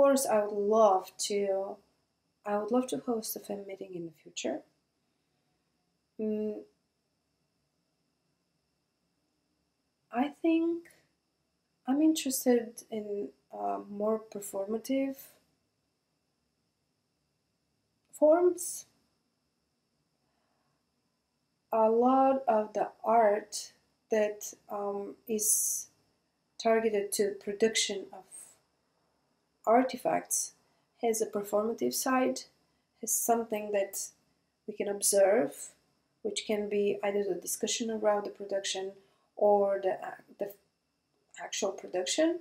course, I would love to host a fan meeting in the future. I think I'm interested in more performative forms. A lot of the art that is targeted to production of artifacts has a performative side, has something that we can observe, which can be either the discussion around the production or the actual production.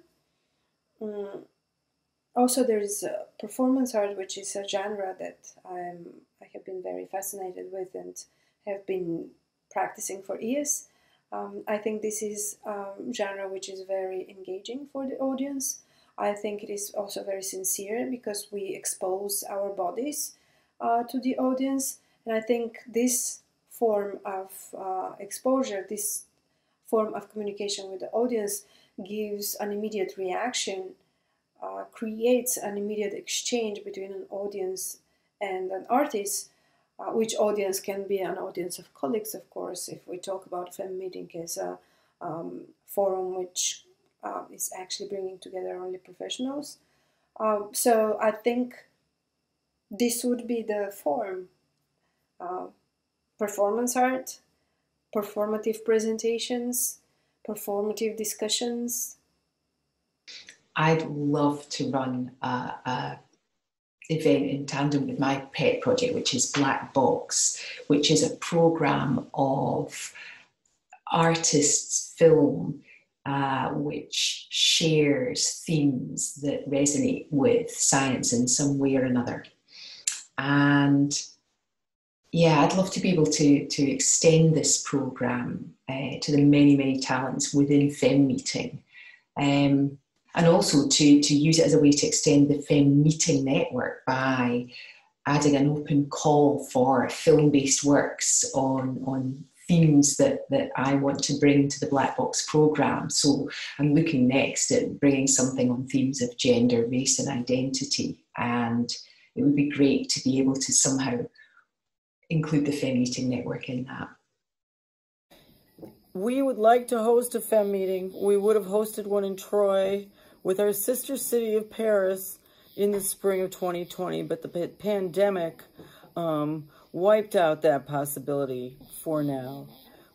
Also, there is performance art, which is a genre that I have been very fascinated with and have been practicing for years. I think this is a genre which is very engaging for the audience. I think it is also very sincere because we expose our bodies to the audience, and I think this form of exposure, this form of communication with the audience gives an immediate reaction, creates an immediate exchange between an audience and an artist, which audience can be an audience of colleagues, of course, if we talk about fan meeting as a forum which is actually bringing together only professionals. So I think this would be the form. Performance art, performative presentations, performative discussions. I'd love to run a event in tandem with my pet project, which is Black Box, which is a program of artists' film which shares themes that resonate with science in some way or another. And yeah, I'd love to be able to extend this program to the many, many talents within FEMeeting. And also to use it as a way to extend the FEMeeting network by adding an open call for film-based works on themes that I want to bring to the Black Box programme. So I'm looking next at bringing something on themes of gender, race and identity. And it would be great to be able to somehow include the FEMeeting network in that. We would like to host a FEM meeting. We would have hosted one in Troy with our sister city of Paris in the spring of 2020, but the pandemic wiped out that possibility for now.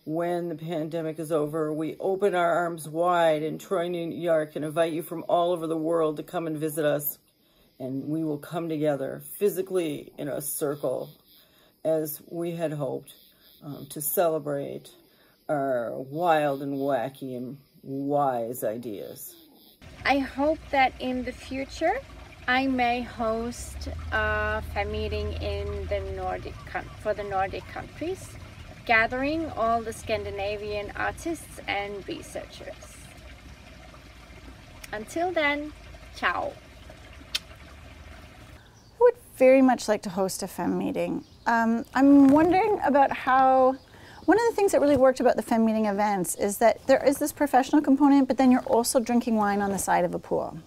When the pandemic is over, we open our arms wide in Troy, New York, and invite you from all over the world to come and visit us. And we will come together physically in a circle, as we had hoped, to celebrate our wild and wacky and wise ideas. I hope that in the future I may host a fan meeting in the for the Nordic countries, gathering all the Scandinavian artists and researchers. Until then, ciao. I would very much like to host a FEM meeting. I'm wondering about how, one of the things that really worked about the FEM meeting events is that there is this professional component, but then you're also drinking wine on the side of a pool.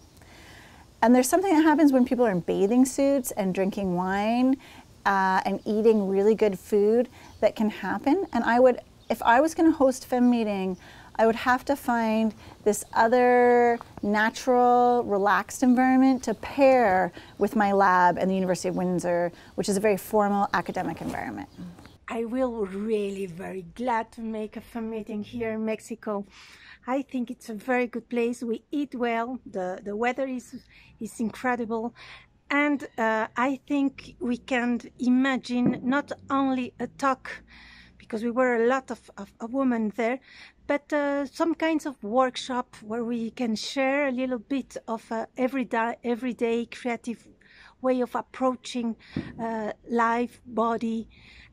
And there's something that happens when people are in bathing suits and drinking wine and eating really good food that can happen. And I would, if I was going to host a FEM meeting, I would have to find this other natural, relaxed environment to pair with my lab and the University of Windsor, which is a very formal academic environment. I will really very glad to make a FEM meeting here in Mexico. I think it's a very good place. We eat well, the weather is incredible, and I think we can imagine not only a talk, because we were a lot of women there, but some kinds of workshop where we can share a little bit of everyday creative way of approaching life, body,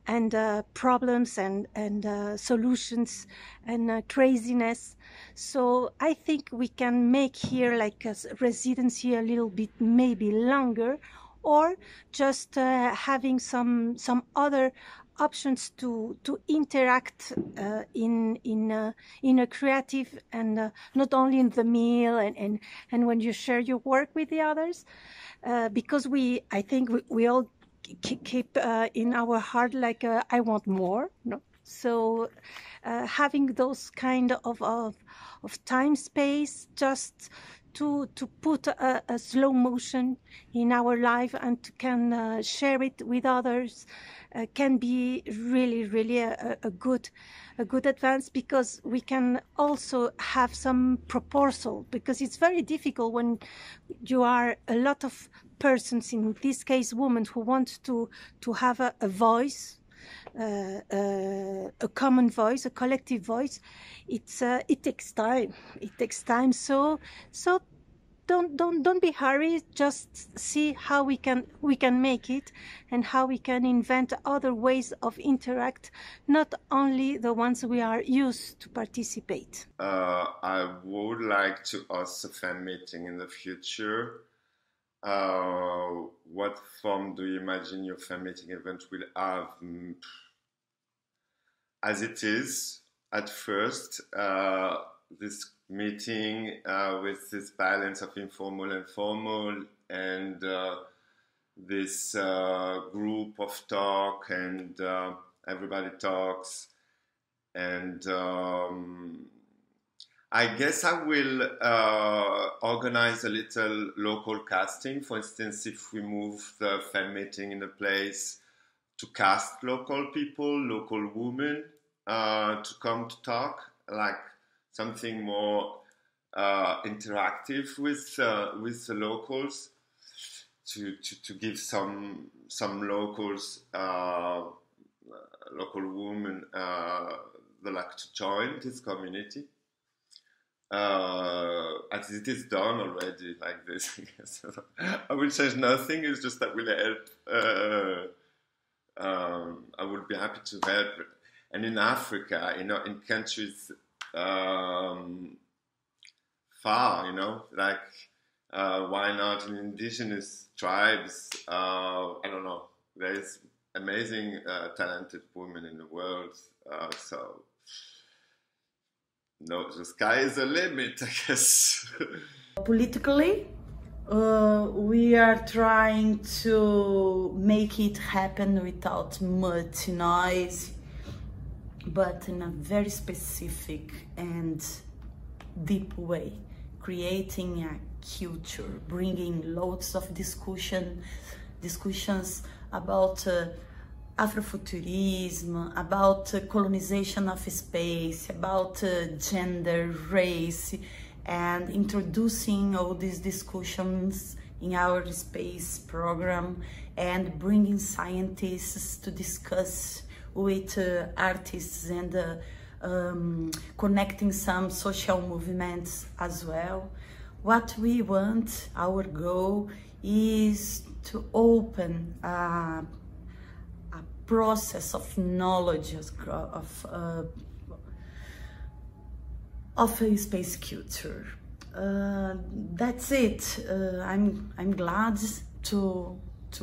and problems and solutions and craziness. So I think we can make here like a residency a little bit maybe longer, or just having some other options to interact in a creative and not only in the meal and when you share your work with the others, because I think we all keep in our heart like I want more, no? So having those kind of time space just to put a slow motion in our life and can share it with others can be really a good advance, because we can also have some proposal, because it's very difficult when you are a lot of persons, in this case women, who want to have a voice, a common voice, a collective voice. It takes time. It takes time. So don't be hurried. Just see how we can make it, and how we can invent other ways of interact, not only the ones we are used to participate. I would like to host a fan meeting in the future. What form do you imagine your fan meeting event will have? As it is at first, this meeting with this balance of informal and formal, and this group of talk, and everybody talks, and I guess I will organize a little local casting. For instance, if we move the fan meeting in a place to cast local people, local women, to come to talk, like something more interactive with the locals, to give some locals, local women, they like to join this community. As it is done already like this, I guess. I will change nothing. It's just that will help. I would be happy to help. And in Africa, in countries far, like why not in indigenous tribes? I don't know. There's amazing, talented women in the world. So. No, the sky is the limit, I guess. Politically, we are trying to make it happen without much noise, but in a very specific and deep way, creating a culture, bringing loads of discussions about Afrofuturism, about colonization of space, about gender, race, and introducing all these discussions in our space program, and bringing scientists to discuss with artists, and connecting some social movements as well. What we want, our goal, is to open a process of knowledge of a space culture. That's it. I'm glad to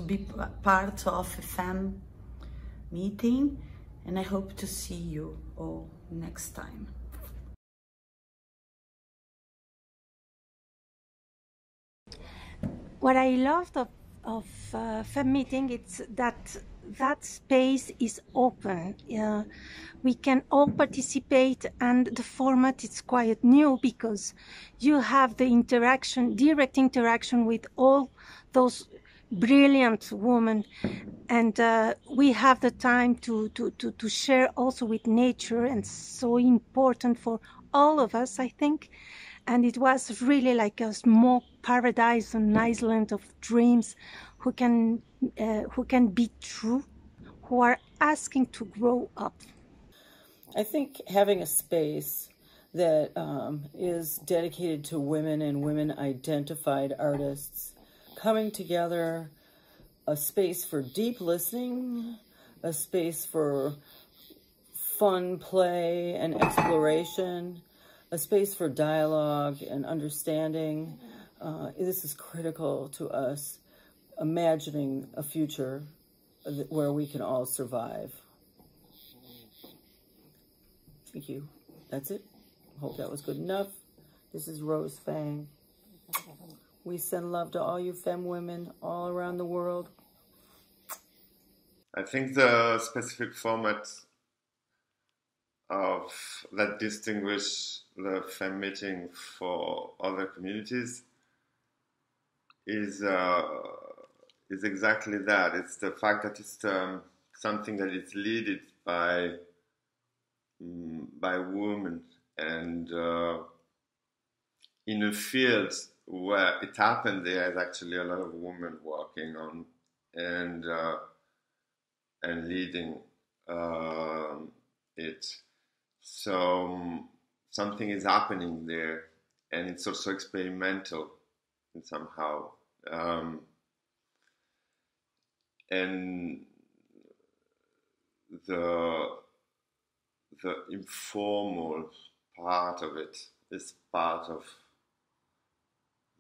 be part of a fan meeting, and I hope to see you all next time. What I loved of fan meeting, it's that space is open. We can all participate, and the format is quite new, because you have the interaction, direct interaction with all those brilliant women, and we have the time to share also with nature, and so important for all of us, I think. And it was really like a small paradise, an island of dreams, who can be true, who are asking to grow up. I think having a space that is dedicated to women and women-identified artists, coming together, a space for deep listening, a space for fun play and exploration, a space for dialogue and understanding. This is critical to us imagining a future where we can all survive. Thank you. That's it. Hope that was good enough. This is Rose Fang. We send love to all you femme women all around the world. I think the specific format of that distinguish the femme meeting for other communities is exactly that. It's the fact that it's something that is led by women, and in a field where it happened, there is actually a lot of women working on and leading it. So something is happening there, and it's also experimental in somehow. And the informal part of it is part of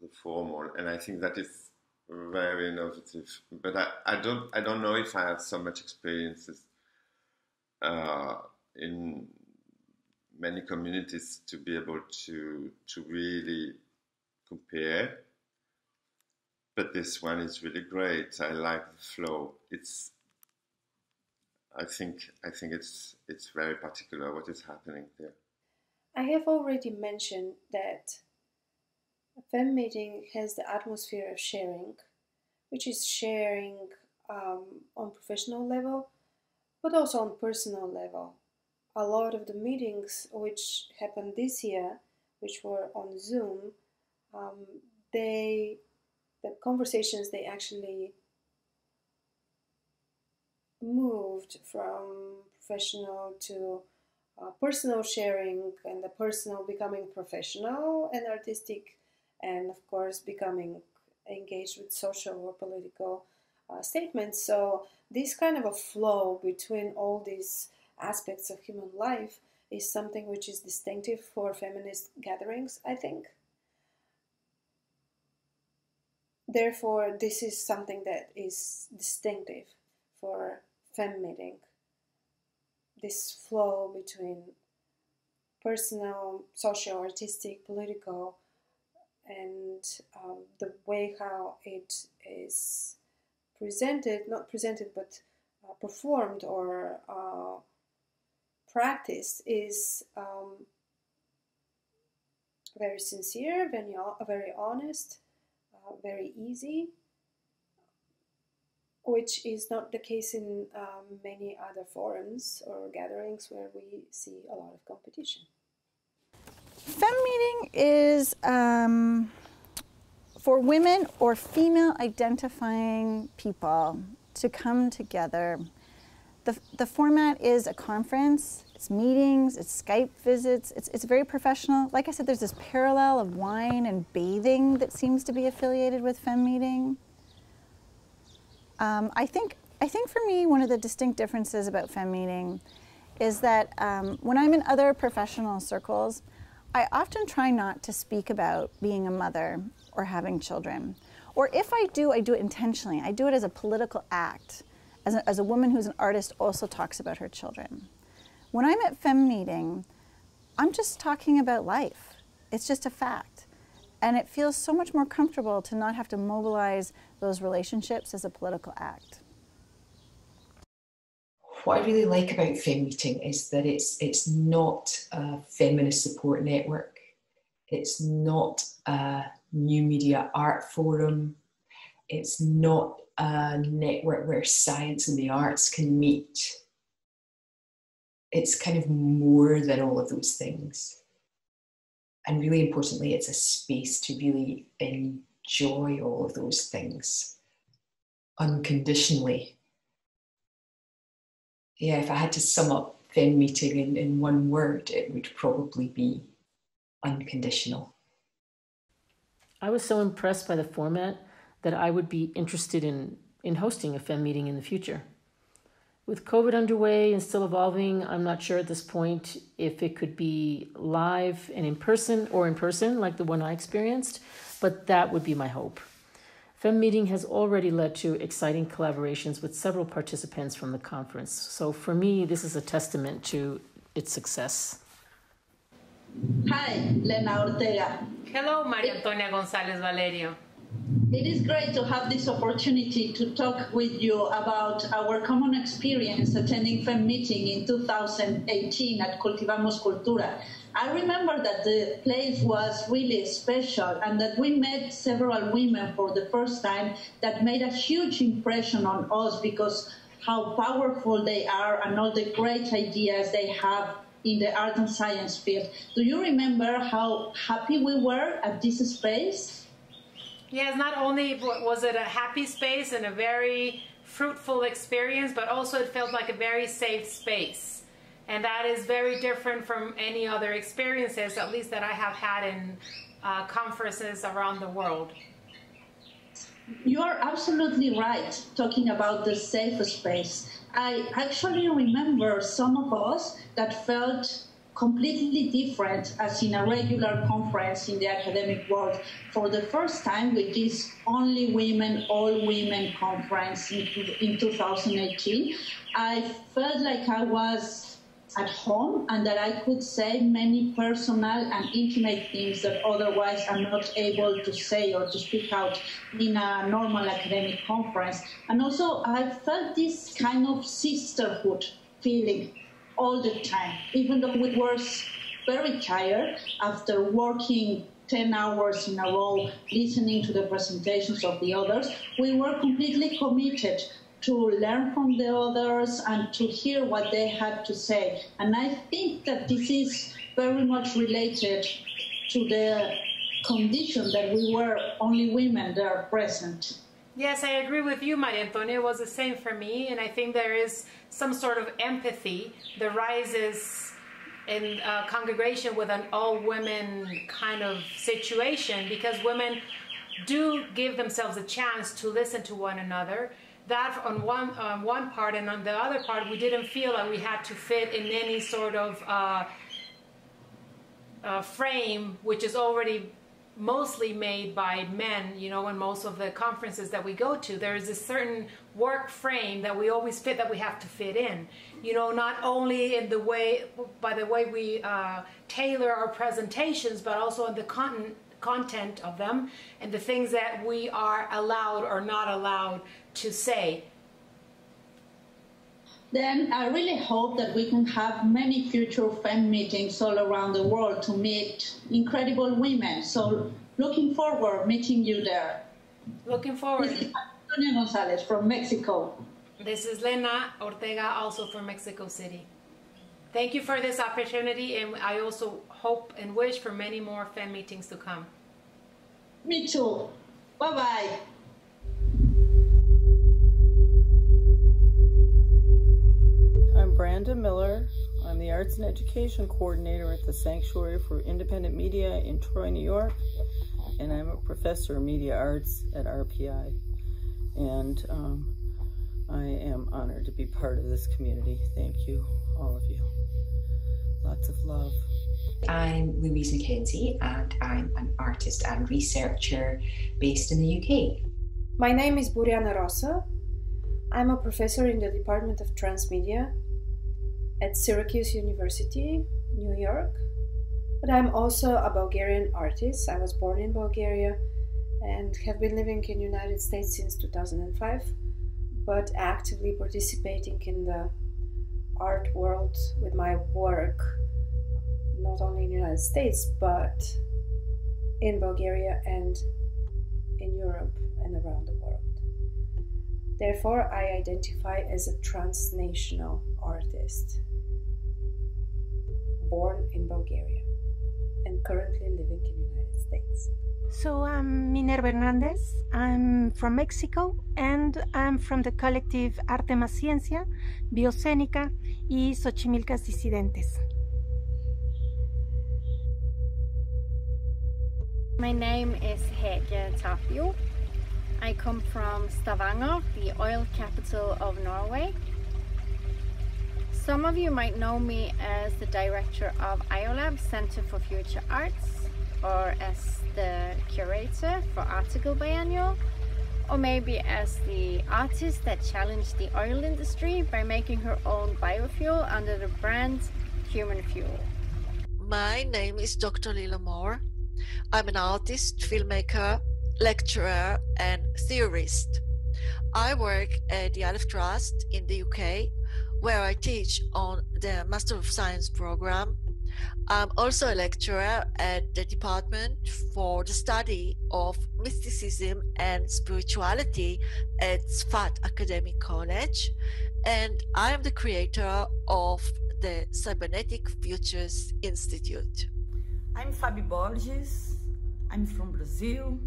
the formal, and I think that is very innovative. But I don't know if I have so much experiences in many communities to be able to really compare. But this one is really great. I like the flow. I think it's very particular what is happening there. I have already mentioned that a femme meeting has the atmosphere of sharing, which is sharing on professional level, but also on personal level. A lot of the meetings which happened this year, which were on Zoom, the conversations, they actually moved from professional to personal sharing, and the personal becoming professional and artistic, and of course becoming engaged with social or political statements. So this kind of a flow between all these aspects of human life is something which is distinctive for feminist gatherings, I think. Therefore, this is something that is distinctive for femme meeting. This flow between personal, social, artistic, political, and the way how it is presented, not presented, but performed or practiced is very sincere, very honest, very easy, which is not the case in many other forums or gatherings where we see a lot of competition. Femme meeting is for women or female identifying people to come together. The format is a conference, it's meetings, it's Skype visits, it's very professional. Like I said, there's this parallel of wine and bathing that seems to be affiliated with femme meeting. I think for me, one of the distinct differences about femme meeting is that when I'm in other professional circles, I often try not to speak about being a mother or having children. Or if I do it intentionally. I do it as a political act. As a woman who's an artist also talks about her children. When I'm at femme meeting, I'm just talking about life. It's just a fact. And it feels so much more comfortable to not have to mobilize those relationships as a political act. What I really like about FEMeeting is that it's not a feminist support network. It's not a new media art forum. It's not a network where science and the arts can meet. It's kind of more than all of those things. And really importantly, it's a space to really enjoy all of those things unconditionally. Yeah, if I had to sum up FEMeeting in one word, it would probably be unconditional. I was so impressed by the format that I would be interested in hosting a femme meeting in the future. With COVID underway and still evolving, I'm not sure at this point if it could be live and in person like the one I experienced, but that would be my hope. FEMeeting has already led to exciting collaborations with several participants from the conference. So for me, this is a testament to its success. Hi, Lena Ortega. Hello, Maria Antonia González Valerio. It is great to have this opportunity to talk with you about our common experience attending FEMeeting in 2018 at Cultivamos Cultura. I remember that the place was really special and that we met several women for the first time that made a huge impression on us because how powerful they are and all the great ideas they have in the art and science field. Do you remember how happy we were at this space? Yes, not only was it a happy space and a very fruitful experience, but also it felt like a very safe space. And that is very different from any other experiences, at least that I have had in conferences around the world. You are absolutely right talking about the safe space. I actually remember some of us that felt completely different as in a regular conference in the academic world for the first time with this Only Women, All Women conference in 2018. I felt like I was at home and that I could say many personal and intimate things that otherwise I'm not able to say or to speak out in a normal academic conference. And also I felt this kind of sisterhood feeling all the time, even though we were very tired after working 10 hours in a row, listening to the presentations of the others, we were completely committed to learn from the others and to hear what they had to say. And I think that this is very much related to the condition that we were only women there present. Yes, I agree with you, Maria Antonia. It was the same for me, and I think there is some sort of empathy that rises in a congregation with an all-women kind of situation, because women do give themselves a chance to listen to one another. That on one part, and on the other part, we didn't feel like we had to fit in any sort of frame, which is already mostly made by men, you know, in most of the conferences that we go to. There is a certain work frame that we always fit, that we have to fit in, you know, not only in the way, by the way we tailor our presentations, but also in the content of them and the things that we are allowed or not allowed to say. Then I really hope that we can have many future FEMeetings all around the world to meet incredible women. So looking forward meeting you there. Looking forward. This is Antonia Gonzalez from Mexico. This is Lena Ortega, also from Mexico City. Thank you for this opportunity, and I also hope and wish for many more FEMeetings to come. Me too. Bye-bye. I'm Branda Miller. I'm the Arts and Education Coordinator at the Sanctuary for Independent Media in Troy, New York, and I'm a professor of media arts at RPI. And I am honored to be part of this community. Thank you, all of you. Lots of love. I'm Louise Mackenzie, and I'm an artist and researcher based in the UK. My name is Buriana Rosa. I'm a professor in the Department of Transmedia at Syracuse University, New York. But I'm also a Bulgarian artist. I was born in Bulgaria and have been living in the United States since 2005, but actively participating in the art world with my work, not only in the United States, but in Bulgaria and in Europe and around the world. Therefore, I identify as a transnational artist, born in Bulgaria and currently living in the United States. So I'm Minerva Hernandez. I'm from Mexico, and I'm from the collective Arte Más Ciencia, Biocénica y Xochimilcas Disidentes. My name is Hege Tapio. I come from Stavanger, the oil capital of Norway. Some of you might know me as the director of IOLAB Center for Future Arts, or as the curator for Article Biennial, or maybe as the artist that challenged the oil industry by making her own biofuel under the brand Human Fuel. My name is Dr. Lila Moore. I'm an artist, filmmaker, lecturer, and theorist. I work at the Aleph Trust in the UK, where I teach on the Master of Science program. I'm also a lecturer at the Department for the Study of Mysticism and Spirituality at Sfat Academic College, and I am the creator of the Cybernetic Futures Institute. I'm Fabi Borges. I'm from Brazil.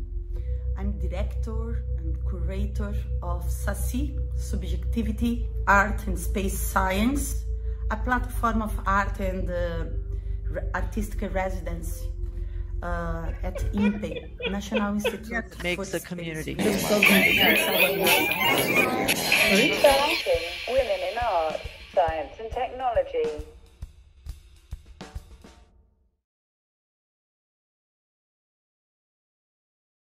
I'm director and curator of SACI, Subjectivity, Art and Space Science, a platform of art and artistic residency at INPE, National Institute makes the community. Reaching women in art, science and technology.